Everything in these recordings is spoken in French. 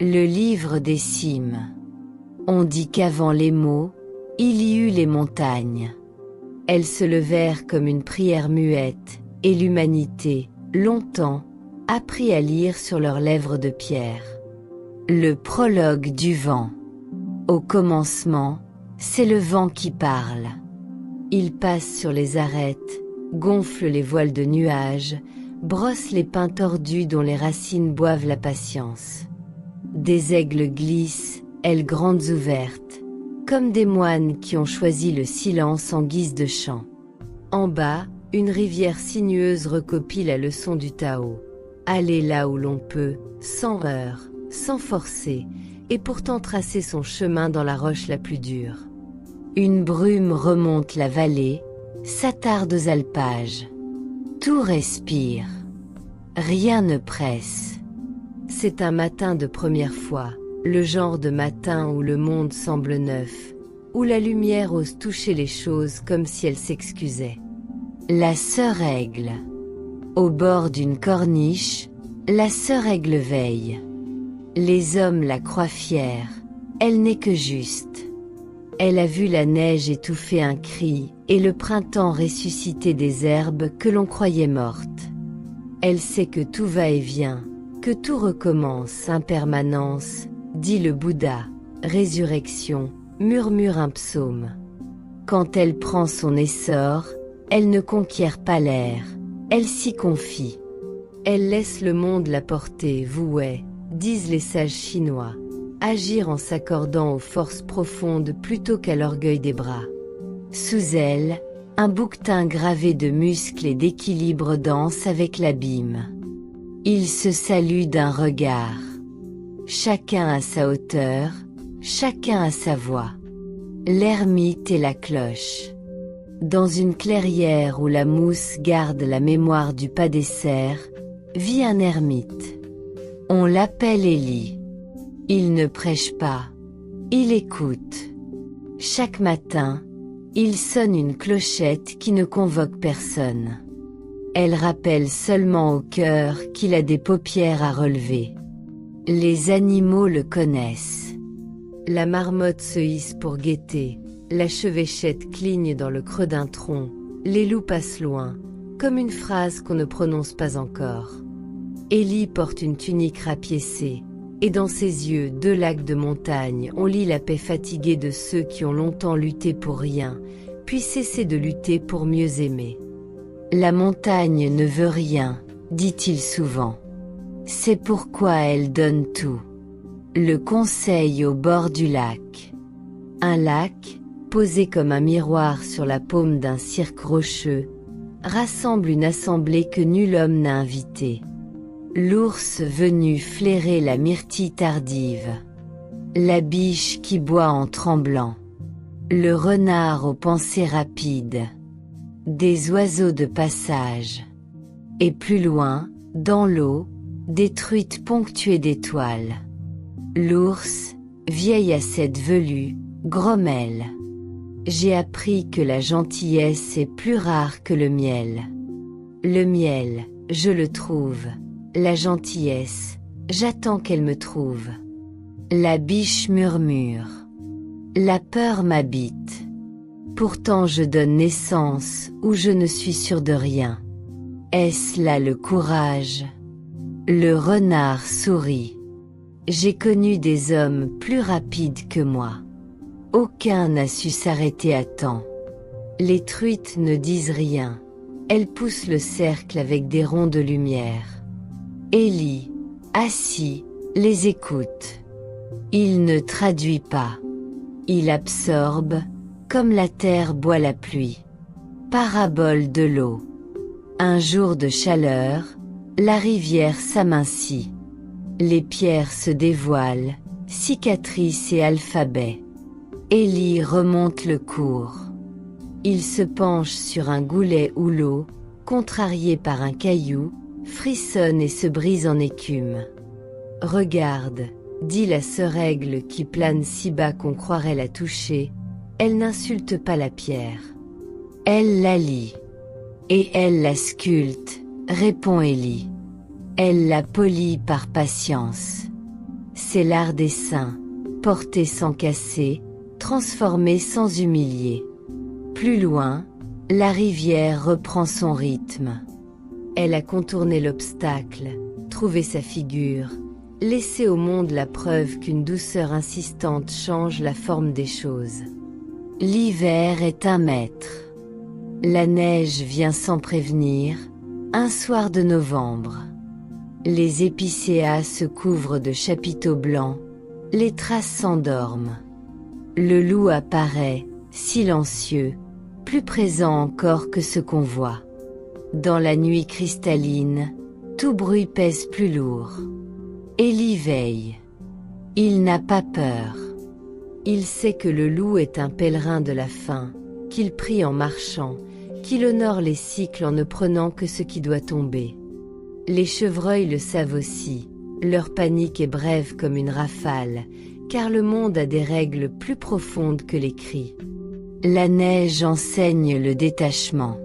Le livre des cimes. On dit qu'avant les mots, il y eut les montagnes. Elles se levèrent comme une prière muette, et l'humanité, longtemps, apprit à lire sur leurs lèvres de pierre. Le prologue du vent. Au commencement, c'est le vent qui parle. Il passe sur les arêtes, gonfle les voiles de nuages, brosse les pins tordus dont les racines boivent la patience. Des aigles glissent, ailes grandes ouvertes, comme des moines qui ont choisi le silence en guise de chant. En bas, une rivière sinueuse recopie la leçon du Tao. Aller là où l'on peut, sans heurts, sans forcer, et pourtant tracer son chemin dans la roche la plus dure. Une brume remonte la vallée, s'attarde aux alpages. Tout respire. Rien ne presse. C'est un matin de première fois, le genre de matin où le monde semble neuf, où la lumière ose toucher les choses comme si elle s'excusait. La sœur aigle. Au bord d'une corniche, la sœur aigle veille. Les hommes la croient fière, elle n'est que juste. Elle a vu la neige étouffer un cri, et le printemps ressusciter des herbes que l'on croyait mortes. Elle sait que tout va et vient, que tout recommence, impermanence, dit le Bouddha, résurrection, murmure un psaume. Quand elle prend son essor, elle ne conquiert pas l'air, elle s'y confie. Elle laisse le monde la porter, vouée, disent les sages chinois, agir en s'accordant aux forces profondes plutôt qu'à l'orgueil des bras. Sous elle, un bouquetin gravé de muscles et d'équilibre danse avec l'abîme. Ils se saluent d'un regard. Chacun à sa hauteur, chacun à sa voix. L'ermite et la cloche. Dans une clairière où la mousse garde la mémoire du pas des cerfs, vit un ermite. On l'appelle Élie. Il ne prêche pas, il écoute. Chaque matin, il sonne une clochette qui ne convoque personne. Elle rappelle seulement au cœur qu'il a des paupières à relever. Les animaux le connaissent. La marmotte se hisse pour guetter, la chevêchette cligne dans le creux d'un tronc, les loups passent loin, comme une phrase qu'on ne prononce pas encore. Élie porte une tunique rapiécée, et dans ses yeux, 2 lacs de montagne, on lit la paix fatiguée de ceux qui ont longtemps lutté pour rien, puis cessé de lutter pour mieux aimer. La montagne ne veut rien, dit-il souvent. C'est pourquoi elle donne tout. Le conseil au bord du lac. Un lac, posé comme un miroir sur la paume d'un cirque rocheux, rassemble une assemblée que nul homme n'a invitée. L'ours venu flairer la myrtille tardive. La biche qui boit en tremblant. Le renard aux pensées rapides. Des oiseaux de passage. Et plus loin, dans l'eau, des truites ponctuées d'étoiles. L'ours, vieille assiette velue, grommelle. J'ai appris que la gentillesse est plus rare que le miel. Le miel, je le trouve. La gentillesse, j'attends qu'elle me trouve. La biche murmure. La peur m'habite. Pourtant je donne naissance où je ne suis sûr de rien. Est-ce là le courage? Le renard sourit. J'ai connu des hommes plus rapides que moi. Aucun n'a su s'arrêter à temps. Les truites ne disent rien. Elles poussent le cercle avec des ronds de lumière. Élie, assis, les écoute. Il ne traduit pas. Il absorbe, comme la terre boit la pluie. Parabole de l'eau. Un jour de chaleur, la rivière s'amincit. Les pierres se dévoilent, cicatrices et alphabets. Élie remonte le cours. Il se penche sur un goulet où l'eau, contrariée par un caillou, frissonne et se brise en écume. Regarde, dit la sœur aigle qui plane si bas qu'on croirait la toucher, elle n'insulte pas la pierre. Elle la lit. Et elle la sculpte, répond Élie. Elle la polit par patience. C'est l'art des saints, porter sans casser, transformer sans humilier. Plus loin, la rivière reprend son rythme. Elle a contourné l'obstacle, trouvé sa figure, laissé au monde la preuve qu'une douceur insistante change la forme des choses. L'hiver est un maître. La neige vient sans prévenir, un soir de novembre. Les épicéas se couvrent de chapiteaux blancs, les traces s'endorment. Le loup apparaît, silencieux, plus présent encore que ce qu'on voit. Dans la nuit cristalline, tout bruit pèse plus lourd. Élie veille. Il n'a pas peur. Il sait que le loup est un pèlerin de la faim, qu'il prie en marchant, qu'il honore les cycles en ne prenant que ce qui doit tomber. Les chevreuils le savent aussi, leur panique est brève comme une rafale, car le monde a des règles plus profondes que les cris. La neige enseigne le détachement.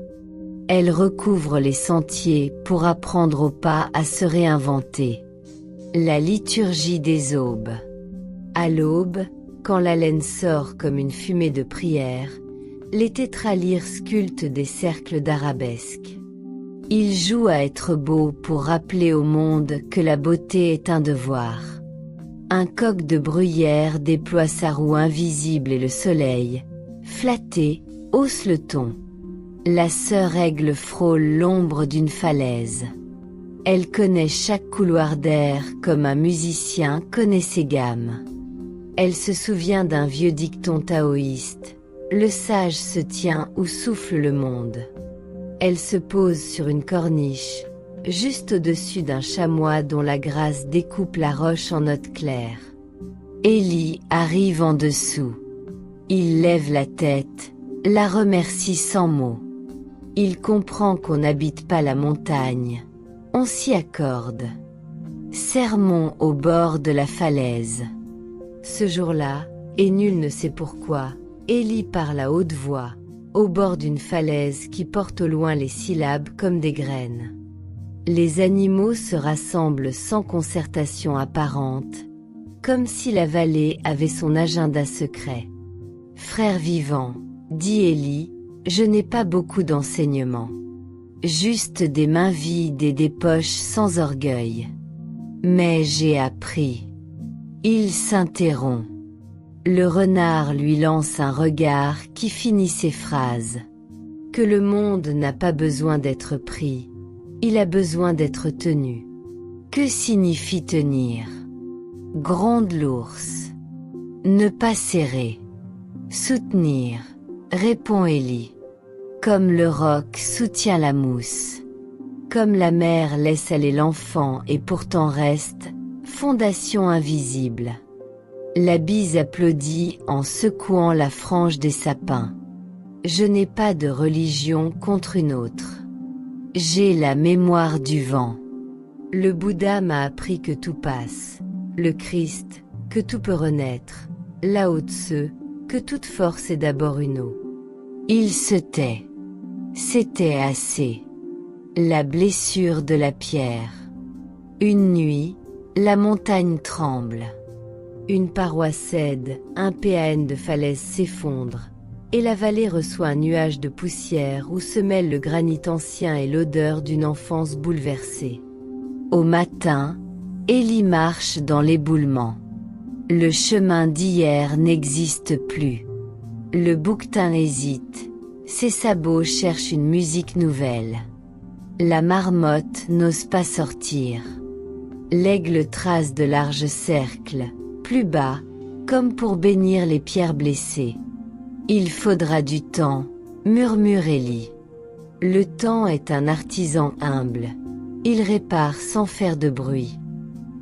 Elle recouvre les sentiers pour apprendre aux pas à se réinventer. La liturgie des aubes. À l'aube, quand la laine sort comme une fumée de prière, les tétralyres sculptent des cercles d'arabesques. Ils jouent à être beaux pour rappeler au monde que la beauté est un devoir. Un coq de bruyère déploie sa roue invisible et le soleil, flatté, hausse le ton. La sœur aigle frôle l'ombre d'une falaise. Elle connaît chaque couloir d'air comme un musicien connaît ses gammes. Elle se souvient d'un vieux dicton taoïste, le sage se tient où souffle le monde. Elle se pose sur une corniche, juste au-dessus d'un chamois dont la grâce découpe la roche en notes claires. Élie arrive en dessous. Il lève la tête, la remercie sans mots. Il comprend qu'on n'habite pas la montagne, on s'y accorde. Sermon au bord de la falaise. Ce jour-là, et nul ne sait pourquoi, Élie parle à haute voix, au bord d'une falaise qui porte au loin les syllabes comme des graines. Les animaux se rassemblent sans concertation apparente, comme si la vallée avait son agenda secret. Frère vivant, dit Élie, je n'ai pas beaucoup d'enseignements. Juste des mains vides et des poches sans orgueil. Mais j'ai appris. Il s'interrompt. Le renard lui lance un regard qui finit ses phrases. Que le monde n'a pas besoin d'être pris, il a besoin d'être tenu. Que signifie tenir? Gronde l'ours. Ne pas serrer. Soutenir, répond Élie. Comme le roc soutient la mousse. Comme la mère laisse aller l'enfant et pourtant reste, fondation invisible. La bise applaudit en secouant la frange des sapins. Je n'ai pas de religion contre une autre. J'ai la mémoire du vent. Le Bouddha m'a appris que tout passe. Le Christ, que tout peut renaître. Lao Tse, que toute force est d'abord une eau. Il se tait. C'était assez. La blessure de la pierre. Une nuit, la montagne tremble. Une paroi cède, un PAN de falaise s'effondre, et la vallée reçoit un nuage de poussière où se mêlent le granit ancien et l'odeur d'une enfance bouleversée. Au matin, Élie marche dans l'éboulement. Le chemin d'hier n'existe plus. Le bouquetin hésite, ses sabots cherchent une musique nouvelle. La marmotte n'ose pas sortir. L'aigle trace de larges cercles, plus bas, comme pour bénir les pierres blessées. Il faudra du temps, murmure Élie. Le temps est un artisan humble. Il répare sans faire de bruit.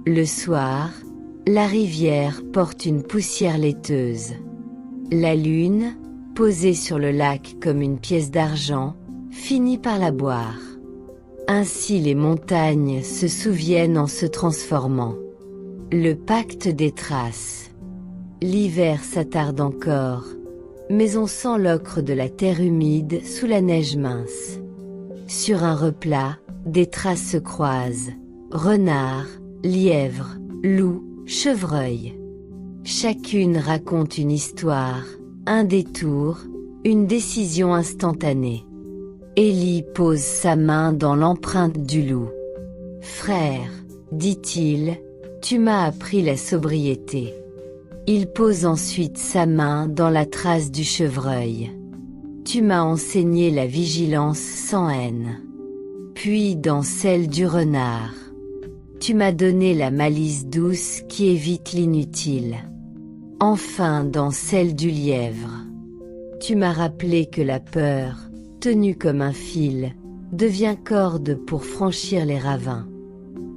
Le soir, la rivière porte une poussière laiteuse. La lune, posée sur le lac comme une pièce d'argent, finit par la boire. Ainsi les montagnes se souviennent en se transformant. Le pacte des traces. L'hiver s'attarde encore, mais on sent l'ocre de la terre humide sous la neige mince. Sur un replat, des traces se croisent. Renard, lièvre, loup, chevreuil. Chacune raconte une histoire, un détour, une décision instantanée. Élie pose sa main dans l'empreinte du loup. Frère, dit-il, tu m'as appris la sobriété. Il pose ensuite sa main dans la trace du chevreuil. Tu m'as enseigné la vigilance sans haine. Puis dans celle du renard. Tu m'as donné la malice douce qui évite l'inutile. Enfin dans celle du lièvre. Tu m'as rappelé que la peur, tenue comme un fil, devient corde pour franchir les ravins.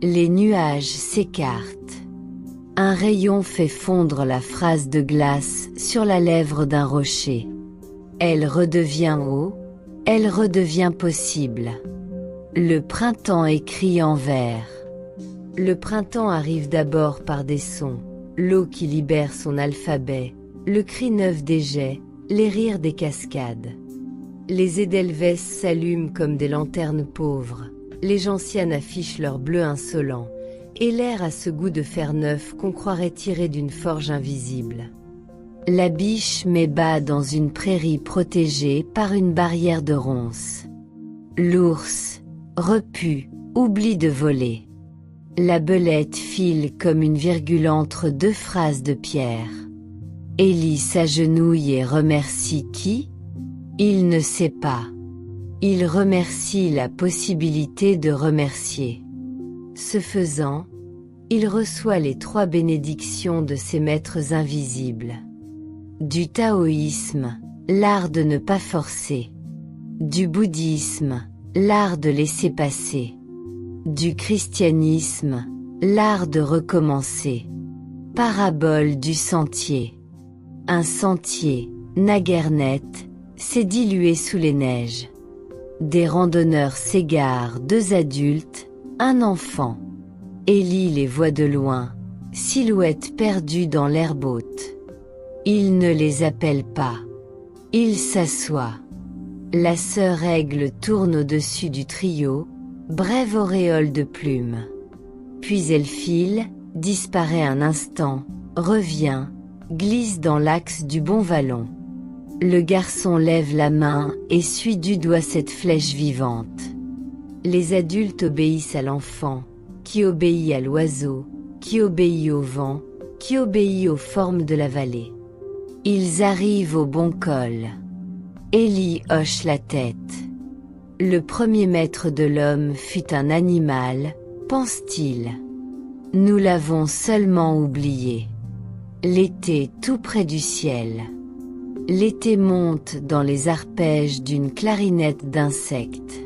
Les nuages s'écartent. Un rayon fait fondre la phrase de glace sur la lèvre d'un rocher. Elle redevient eau, elle redevient possible. Le printemps écrit en vers. Le printemps arrive d'abord par des sons, l'eau qui libère son alphabet, le cri neuf des jets, les rires des cascades. Les édelweiss s'allument comme des lanternes pauvres, les gentianes affichent leur bleu insolent, et l'air a ce goût de fer neuf qu'on croirait tiré d'une forge invisible. La biche met bas dans une prairie protégée par une barrière de ronces. L'ours, repu, oublie de voler. La belette file comme une virgule entre deux phrases de pierre. Élie s'agenouille et remercie qui? Il ne sait pas. Il remercie la possibilité de remercier. Ce faisant, il reçoit les 3 bénédictions de ses maîtres invisibles. Du taoïsme, l'art de ne pas forcer. Du bouddhisme, l'art de laisser passer. Du christianisme, l'art de recommencer. Parabole du sentier. Un sentier, naguère net, s'est dilué sous les neiges. Des randonneurs s'égarent, 2 adultes, un enfant. Élie les voit de loin, silhouette perdue dans l'herbe haute. Il ne les appelle pas. Il s'assoit. La sœur aigle tourne au-dessus du trio, brève auréole de plumes. Puis elle file, disparaît un instant, revient, glisse dans l'axe du bon vallon. Le garçon lève la main et suit du doigt cette flèche vivante. Les adultes obéissent à l'enfant, qui obéit à l'oiseau, qui obéit au vent, qui obéit aux formes de la vallée. Ils arrivent au bon col. Élie hoche la tête. Le premier maître de l'homme fut un animal, pense-t-il. Nous l'avons seulement oublié. L'été tout près du ciel. L'été monte dans les arpèges d'une clarinette d'insectes.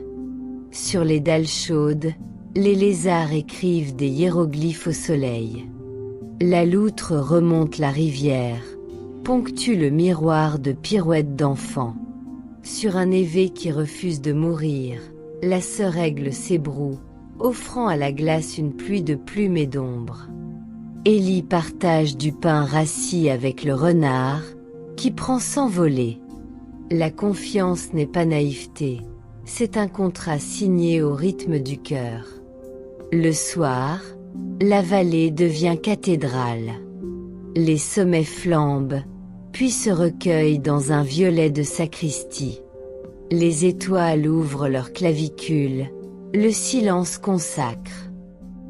Sur les dalles chaudes, les lézards écrivent des hiéroglyphes au soleil. La loutre remonte la rivière, ponctue le miroir de pirouettes d'enfants. Sur un évé qui refuse de mourir, la sœur aigle s'ébroue, offrant à la glace une pluie de plumes et d'ombre. Élie partage du pain rassis avec le renard, qui prend s'envoler. La confiance n'est pas naïveté, c'est un contrat signé au rythme du cœur. Le soir, la vallée devient cathédrale. Les sommets flambent, puis se recueillent dans un violet de sacristie. Les étoiles ouvrent leurs clavicules, le silence consacre.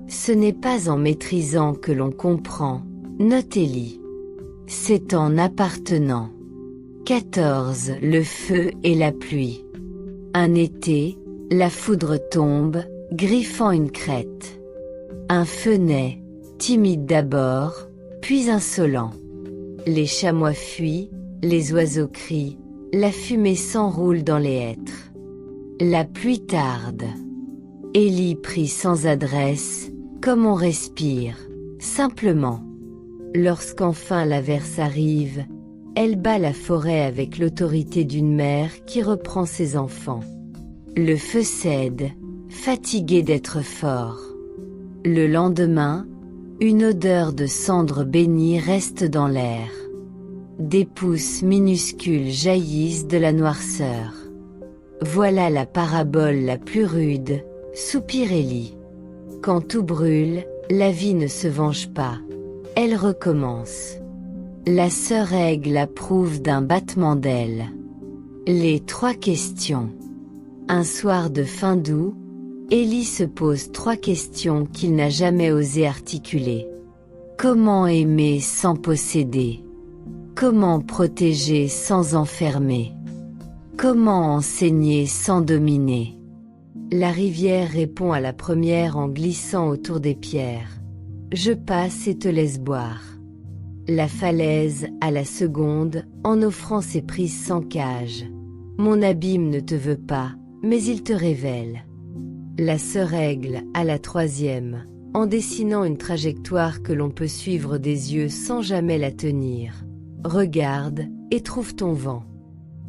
Ce n'est pas en maîtrisant que l'on comprend, note Élie. C'est en appartenant. 14. Le feu et la pluie. Un été, la foudre tombe, griffant une crête. Un feu naît, timide d'abord, puis insolent. Les chamois fuient, les oiseaux crient, la fumée s'enroule dans les hêtres. La pluie tarde. Élie prie sans adresse, comme on respire, simplement. Lorsqu'enfin l'averse arrive, elle bat la forêt avec l'autorité d'une mère qui reprend ses enfants. Le feu cède, fatigué d'être fort. Le lendemain, une odeur de cendre bénie reste dans l'air. Des pousses minuscules jaillissent de la noirceur. Voilà la parabole la plus rude, soupire Élie. Quand tout brûle, la vie ne se venge pas. Elle recommence. La sœur Aigle approuve d'un battement d'ailes. Les 3 questions. Un soir de fin d'août, Élie se pose 3 questions qu'il n'a jamais osé articuler. Comment aimer sans posséder? Comment protéger sans enfermer? Comment enseigner sans dominer? La rivière répond à la première en glissant autour des pierres. Je passe et te laisse boire. La falaise à la seconde, en offrant ses prises sans cage. Mon abîme ne te veut pas, mais il te révèle. La sœur Aigle à la troisième, en dessinant une trajectoire que l'on peut suivre des yeux sans jamais la tenir. Regarde, et trouve ton vent.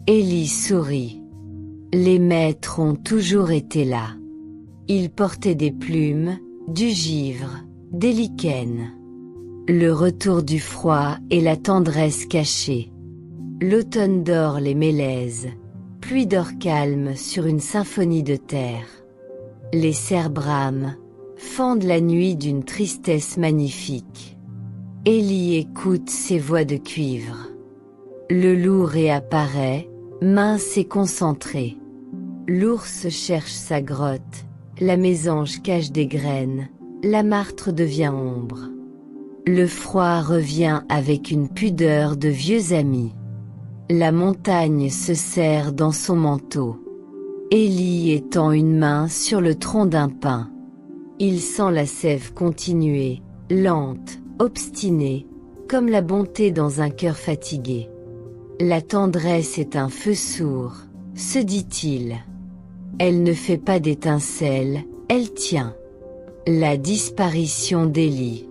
Élie sourit. Les maîtres ont toujours été là. Ils portaient des plumes, du givre, des lichens. Le retour du froid et la tendresse cachée. L'automne dort les mélèzes, pluie d'or calme sur une symphonie de terre. Les cerfs brament, fendent la nuit d'une tristesse magnifique. Élie écoute ces voix de cuivre. Le loup réapparaît, mince et concentré. L'ours cherche sa grotte, la mésange cache des graines, la martre devient ombre. Le froid revient avec une pudeur de vieux amis. La montagne se serre dans son manteau. Élie étend une main sur le tronc d'un pin. Il sent la sève continuer, lente, obstinée, comme la bonté dans un cœur fatigué. La tendresse est un feu sourd, se dit-il. Elle ne fait pas d'étincelles, elle tient. La disparition d'Élie.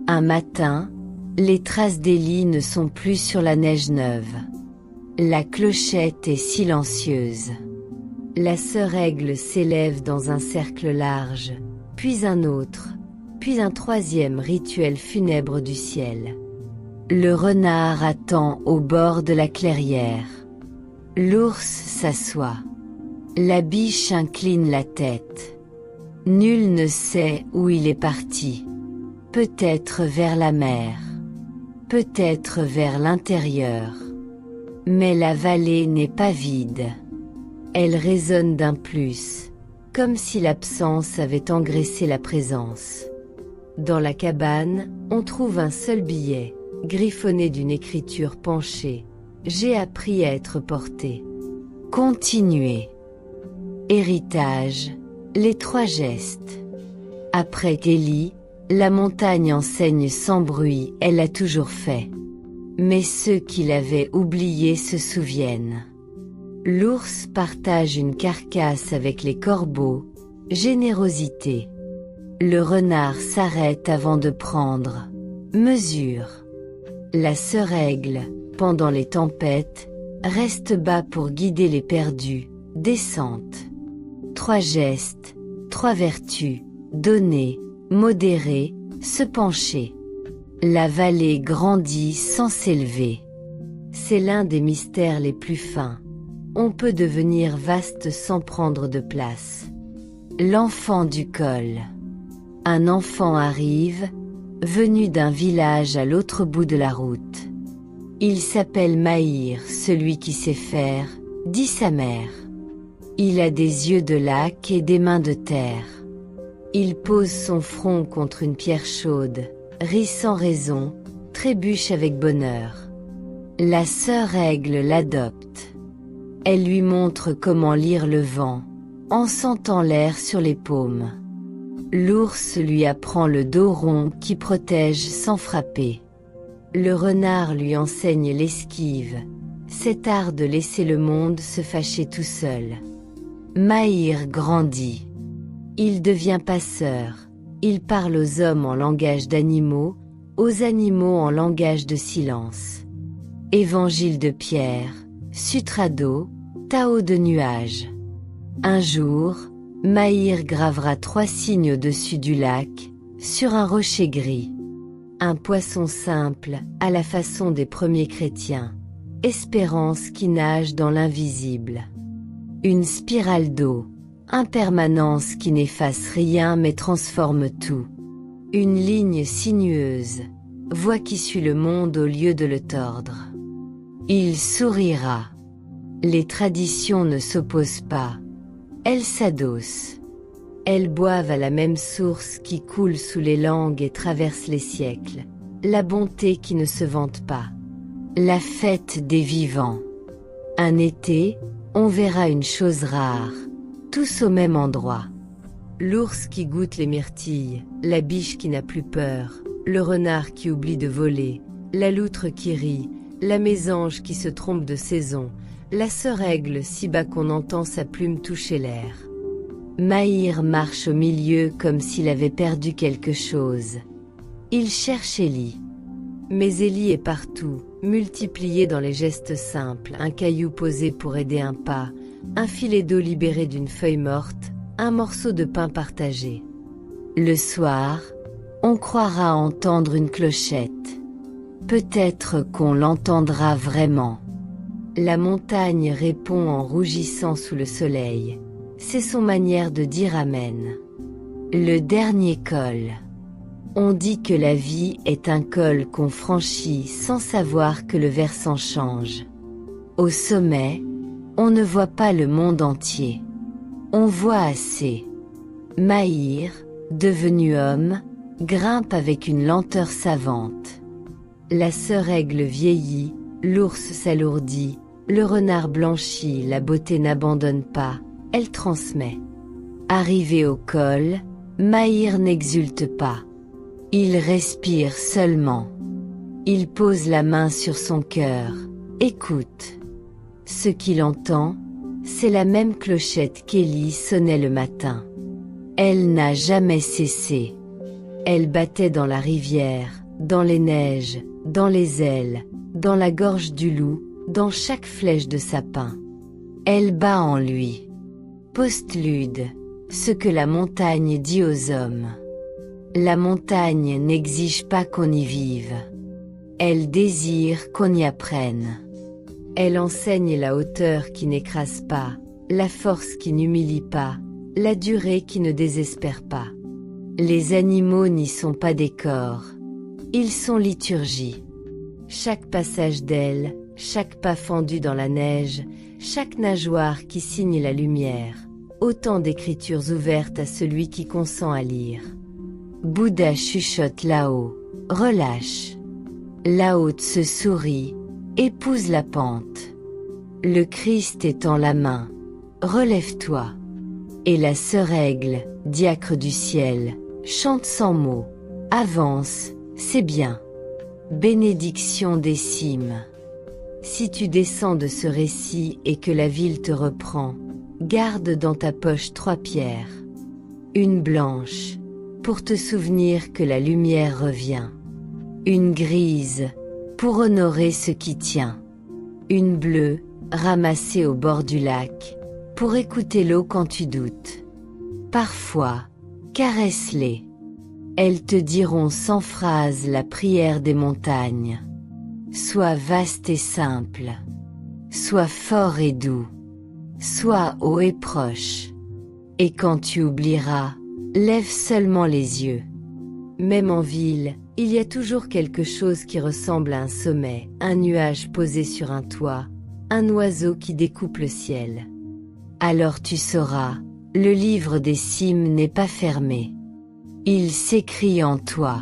Un matin, les traces d'Élie ne sont plus sur la neige neuve. La clochette est silencieuse. La sœur Aigle s'élève dans un cercle large, puis un autre, puis un troisième rituel funèbre du ciel. Le renard attend au bord de la clairière. L'ours s'assoit. La biche incline la tête. Nul ne sait où il est parti. Peut-être vers la mer. Peut-être vers l'intérieur. Mais la vallée n'est pas vide. Elle résonne d'un plus, comme si l'absence avait engraissé la présence. Dans la cabane, on trouve un seul billet, griffonné d'une écriture penchée. J'ai appris à être porté. Continuez. Héritage, les 3 gestes. Après qu'Élie, la montagne enseigne sans bruit, elle a toujours fait. Mais ceux qui l'avaient oublié se souviennent. L'ours partage une carcasse avec les corbeaux, générosité. Le renard s'arrête avant de prendre, mesure. La sœur Aigle, pendant les tempêtes, reste bas pour guider les perdus, descente. 3 gestes, 3 vertus, donner, modérer, se pencher. La vallée grandit sans s'élever. C'est l'un des mystères les plus fins. On peut devenir vaste sans prendre de place. L'enfant du col. Un enfant arrive, venu d'un village à l'autre bout de la route. Il s'appelle Maïr, celui qui sait faire, dit sa mère. Il a des yeux de lac et des mains de terre. Il pose son front contre une pierre chaude, rit sans raison, trébuche avec bonheur. La sœur Aigle l'adopte. Elle lui montre comment lire le vent, en sentant l'air sur les paumes. L'ours lui apprend le dos rond qui protège sans frapper. Le renard lui enseigne l'esquive, cet art de laisser le monde se fâcher tout seul. Maïr grandit. Il devient passeur, il parle aux hommes en langage d'animaux, aux animaux en langage de silence. Évangile de pierre, sutra d'eau, Tao de nuages. Un jour, Maïr gravera 3 signes au-dessus du lac, sur un rocher gris. Un poisson simple, à la façon des premiers chrétiens. Espérance qui nage dans l'invisible. Une spirale d'eau. Impermanence qui n'efface rien mais transforme tout. Une ligne sinueuse. voix qui suit le monde au lieu de le tordre. Il sourira. Les traditions ne s'opposent pas, elles s'adossent. Elles boivent à la même source qui coule sous les langues et traverse les siècles, la bonté qui ne se vante pas. La fête des vivants. Un été, on verra une chose rare, tous au même endroit. L'ours qui goûte les myrtilles, la biche qui n'a plus peur, le renard qui oublie de voler, la loutre qui rit, la mésange qui se trompe de saison, la sœur aigle si bas qu'on entend sa plume toucher l'air. Maïr marche au milieu comme s'il avait perdu quelque chose. Il cherche Élie. Mais Élie est partout, multiplié dans les gestes simples, un caillou posé pour aider un pas, un filet d'eau libéré d'une feuille morte, un morceau de pain partagé. Le soir, on croira entendre une clochette. Peut-être qu'on l'entendra vraiment. La montagne répond en rougissant sous le soleil. C'est son manière de dire amen. Le dernier col. On dit que la vie est un col qu'on franchit sans savoir que le versant change. Au sommet, on ne voit pas le monde entier. On voit assez. Maïr, devenu homme, grimpe avec une lenteur savante. La sœur aigle vieillit, l'ours s'alourdit, le renard blanchit, la beauté n'abandonne pas, elle transmet. Arrivé au col, Maïr n'exulte pas. Il respire seulement. Il pose la main sur son cœur, écoute. Ce qu'il entend, c'est la même clochette qu'Élie sonnait le matin. Elle n'a jamais cessé. Elle battait dans la rivière, dans les neiges, dans les ailes, dans la gorge du loup, dans chaque flèche de sapin. Elle bat en lui. Postlude, ce que la montagne dit aux hommes. La montagne n'exige pas qu'on y vive. Elle désire qu'on y apprenne. Elle enseigne la hauteur qui n'écrase pas, la force qui n'humilie pas, la durée qui ne désespère pas. Les animaux n'y sont pas décors. Ils sont liturgie. Chaque passage d'aile, chaque pas fendu dans la neige, chaque nageoire qui signe la lumière, autant d'écritures ouvertes à celui qui consent à lire. Bouddha chuchote là-haut, relâche. La haute se sourit, épouse la pente. Le Christ étend la main, relève-toi. Et la sœur aigle, diacre du ciel, chante sans mots, avance, c'est bien. Bénédiction des cimes. Si tu descends de ce récit et que la ville te reprend, garde dans ta poche 3 pierres. Une blanche, pour te souvenir que la lumière revient. Une grise, pour honorer ce qui tient. Une bleue, ramassée au bord du lac, pour écouter l'eau quand tu doutes. Parfois, caresse-les. Elles te diront sans phrase la prière des montagnes. Sois vaste et simple. Sois fort et doux. Sois haut et proche. Et quand tu oublieras, lève seulement les yeux. Même en ville, il y a toujours quelque chose qui ressemble à un sommet, un nuage posé sur un toit, un oiseau qui découpe le ciel. Alors tu sauras, le livre des cimes n'est pas fermé. Il s'écrit en toi.